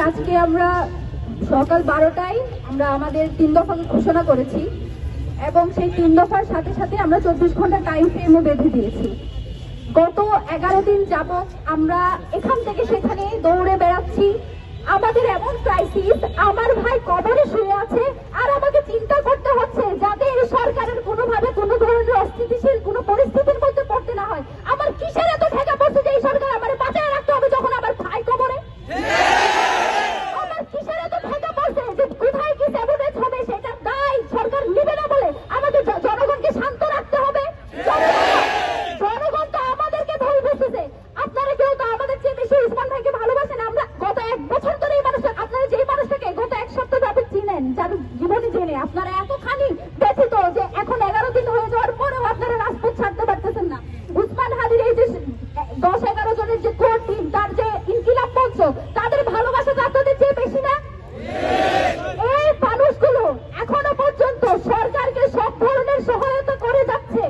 আজকে আমরা সকাল 12টায় আমরা আমাদের 3 দফা ঘোষণা করেছি এবং সেই 3 দফার সাথে সাথে আমরা 24 ঘন্টা টাইম ফ্রেমও বেঁধে দিয়েছি। গত 11 দিন যাবত আমরা এখান থেকে সেখানে দৌড়ে বেড়াচ্ছি। আমাদের এমন ক্রাইসিস, আমার ভাই কবরে শুয়ে আছে আর আমাকে চিন্তা করতে হচ্ছে যাতে এই সরকারের কোনোভাবে কোনো ধরনের অস্থিতিশীল কোনো পরিস্থিতির মধ্যে পড়তে না হয়। আমার কিসের এত ঠেকা পড়ছে যে এই সরকার আমার বাঁচায় রাখতে হবে যখন আমার ভাই কবরে? আমার কিসের এত ঠেকা পড়ছে যে কোথায় কি স্যাবোটেজ হবে সেটা দায় সরকার নেবে না বলে আমাদের জনগণকে শান্ত রাখতে হবে? জনগণ তো আমাদেরকে ভুল বুঝতেছে। আপনারা কেউ তো আমাদের চেয়ে বেশি উসমান ভাইকে ভালোবাসেন। আমরা গত 1 বছর ধরে এই মানুষ, আপনারা যেই মানুষটাকে গত 1 সপ্তাহ যাবে চিনেন, যার জীবনে জেনে আপনারা এতখানি ব্যথিত যে এখন 11 দিন হয়ে যাওয়ার পরেও আপনারা রাজপথ ছাড়তে পারতেছেন না। উসমান হাদির এই যে 10-11 জনের যে কোর টিম, তার যে ইনকিলাব মঞ্চ, তাদের ভালোবাসা তো আপনাদের চেয়ে বেশি না? এই মানুষগুলো এখনো পর্যন্ত সরকারকে সব ধরনের সহায়তা করে যাচ্ছে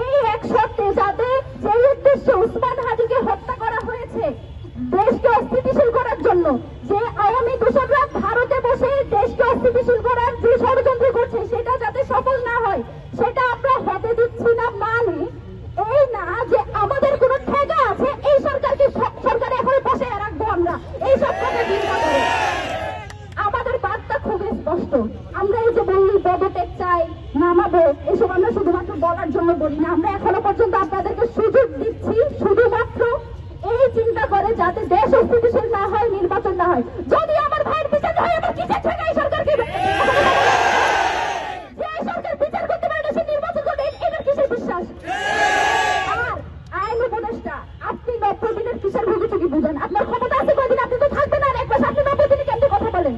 এই এক শর্তে, যাতে যে উদ্দেশ্যে উসমান হাদিকে হত্যা করা হয়েছে দেশকে অস্থিতিশীল করার জন্য, যে আওয়ামী দূষণরা ভারতে বসে দেশকে অস্থিতিশীল করার যে ষড়যন্ত্র করছে সেটা যাতে সফল না হয় সেটা আমরা হতে দিচ্ছি না। মানে এই না যে আমাদের কোনো ঠেকা আছে এই সরকারকে সরকার এখন বসে রাখবো আমরা এই সব কথা চিন্তা করে। আমাদের বার্তা খুবই স্পষ্ট। আমরা এই যে বললি পদত্যাগ চাই, নামাবো, এসব আমরা শুধুমাত্র বলার জন্য বলি না। আমরা এখনো পর্যন্ত আপনাদেরকে সুযোগ দিচ্ছি শুধুমাত্র এই চিন্তা করে যাতে দেশ অস্থিতিশীল না হয়, নির্বাচন না হয়। যদি আমার ভাইয়ের বিচার হয়, আমার কিসের ঠেকা এই সরকারকে? যে সরকার বিচার করতে পারে না সে নির্বাচন করবে, এটার কিসের বিশ্বাস? আর আইন উপদেষ্টা, আপনি 90 দিনের কিসের ভুগিচুকি বুঝেন? আপনার ক্ষমতা আছে কয়দিন? আপনি তো থাকবেন আর 1 মাস, আপনি 90 দিনে কেমনি কথা বলেন?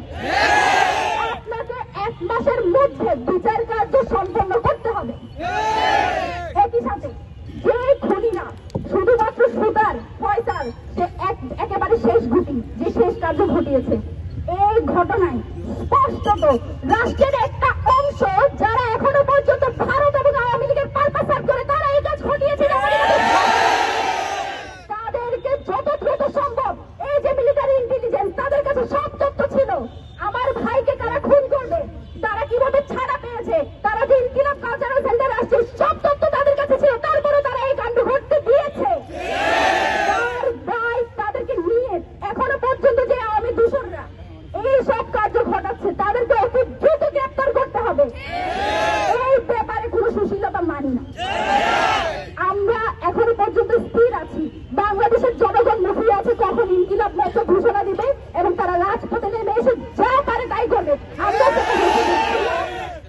আপনাকে 1 মাসের মধ্যে বিচার কার্য সম্পন্ন করতে হবে। একই সাথে যে খুনিরা শুধুমাত্র সুতার ফয়সাল, সে একেবারে শেষ ঘটি, যে শেষ কার্য ঘটিয়েছে এই ঘটনায় স্পষ্টত রাষ্ট্রের একটা অংশ যারা এখনো পর্যন্ত ভারত এবং আওয়ামী লীগের পারপাস সার্ভ করে তারা এই কাজ ঘটিয়েছে। তাদেরকে যত দ্রুত সম্ভব, এই যে মিলিটারি ইন্টেলিজেন্স, তাদের কাছে সব তথ্য ছিল আমার ভাইকে কারা খুন করবে, তারা কিভাবে ছাড়া পেয়েছে, তারা যে ইনকিলাব কালচারাল সেন্টার আসছে, সব তথ্য তাদের কাছে ছিল। তারপরে তারা এই কাণ্ড ঘটতে দিয়েছে। তার দায় তাদেরকে নিয়ে এখনো পর্যন্ত যে আওয়ামী দূষণরা এই সব কার্য ঘটাচ্ছে তাদেরকে অতি দ্রুত গ্রেপ্তার করতে হবে। এই ব্যাপারে কোনো সুশীলতা মানি না। আমরা এখনো পর্যন্ত স্থির আছি। বাংলাদেশের জনগণ মুখিয়ে আছে কখন ইনকিলাব মঞ্চ ঘোষণা দিবে এবং তারা রাজপথে নেমে এসে যা পারে তাই করবে। আমরা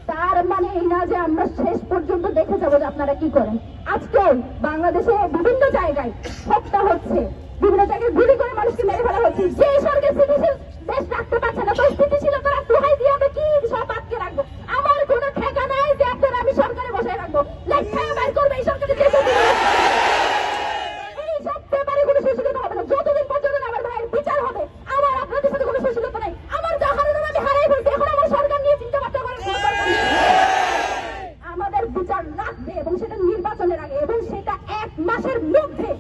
তার মানে এই না যে আমরা শেষ পর্যন্ত দেখে যাবো যে আপনারা কি করেন। আজকেও বাংলাদেশে বিভিন্ন জায়গায় হত্যা হচ্ছে, বিভিন্ন জায়গায় গুলি করে মানুষকে মেরে ফেলা হচ্ছে। যে সরকার স্থিতিশীল দেশ রাখতে পারছে না, তো স্থিতিশীলতা দোহাই দিয়ে আমরা কি সব আটকে রাখবো? আমার কোনো ঠেকা নাই যে আপনারা আমি সরকারে বসায় রাখবো। লেখায় বাইর করবে এই সরকারের যে এই সব ব্যাপারে কোনো সুশীলতা হবে না। যতদিন পর্যন্ত আমার ভাইয়ের বিচার হবে, আমার আপনাদের সাথে কোনো সুশীলতা নাই। আমার যা হারানোর আমি হারাই ফেলছি, এখন আমার সরকার নিয়ে চিন্তা ভাবনা করার কোনো দরকার নেই। আমাদের বিচার লাগবে এবং সেটা নির্বাচনের আগে, এবং সেটা 1 মাসের মধ্যে।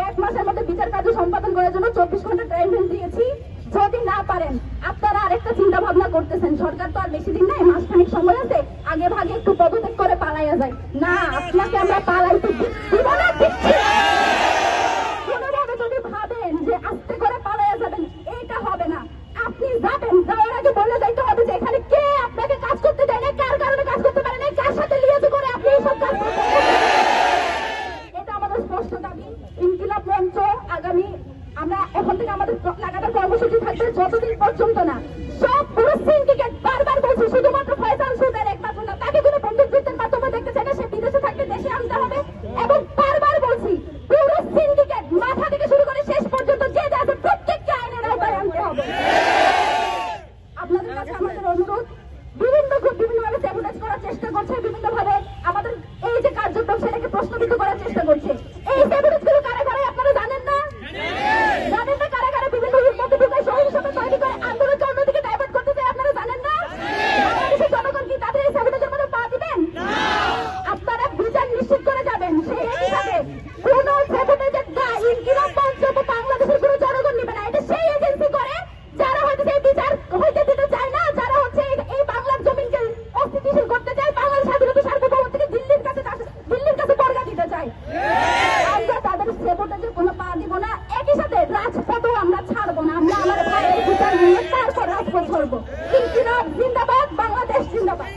1 মাসের মধ্যে বিচার কার্য সম্পাদন করার জন্য 24 ঘন্টা টাইম দিয়েছি। যদি না পারেন, আপনারা আরেকটা চিন্তা ভাবনা করতেছেন সরকার তো আর বেশি দিন নাই, মাসখানেক সময় আছে, আগে ভাগে একটু পদত্যাগ করে পালাইয়া যায়। না, আপনাকে আমরা পালাইতে দিব না, দিচ্ছি না। কোনোভাবে যদি ভাবেন যে আস্তে করে পালাইয়া যাবেন, এইটা হবে না। আপনি যাবেন, যাওয়ার আগে বলে যাইতে হবে যে এখানে কে আপনাকে কাজ করতে দেয় না, কার কারণে কাজ করতে পারে না, কার সাথে লিয়াজু করে আপনি এইসব কাজ করতে পারেন। এটা আমাদের স্পষ্ট দাবি। ইনকিলাব মঞ্চ আগামী, আমরা এখন থেকে আমাদের লাগাতার কর্মসূচি থাকবে যতদিন পর্যন্ত না সব পুরো সিন্ডিকেট, বারবার বলছি, শুধুমাত্র ফয়সাল সুদের একমাত্র না, তাকে কোনো বন্দুকযুদ্ধের মাধ্যমে দেখতে চাই না, সে বিদেশে থাকলে দেশে আনতে হবে। এবং বারবার বলছি, পুরো সিন্ডিকেট মাথা থেকে শুরু করে শেষ পর্যন্ত যে যা আছে প্রত্যেককে আইনের আওতায় আনতে হবে। আপনাদের কাছে আমাদের অনুরোধ, বিভিন্নভাবে স্যাবোটেজ করার চেষ্টা করছে, বিভিন্নভাবে আমাদের এই যে কার্যক্রম সেটাকে প্রশ্নবিদ্ধ করার চেষ্টা করছে। এই স্যাবোটেজগুলো কারা করে আপনারা জানেন না? জানেন না কারা কারা বিভিন্ন মধ্যে ঢুকে সহিংসতা তৈরি করে আন্দোলনকে অন্যদিকে ডাইভার্ট করতে চায়? আপনারা জানেন না? জিন্দাবাদ, বাংলাদেশ জিন্দাবাদ।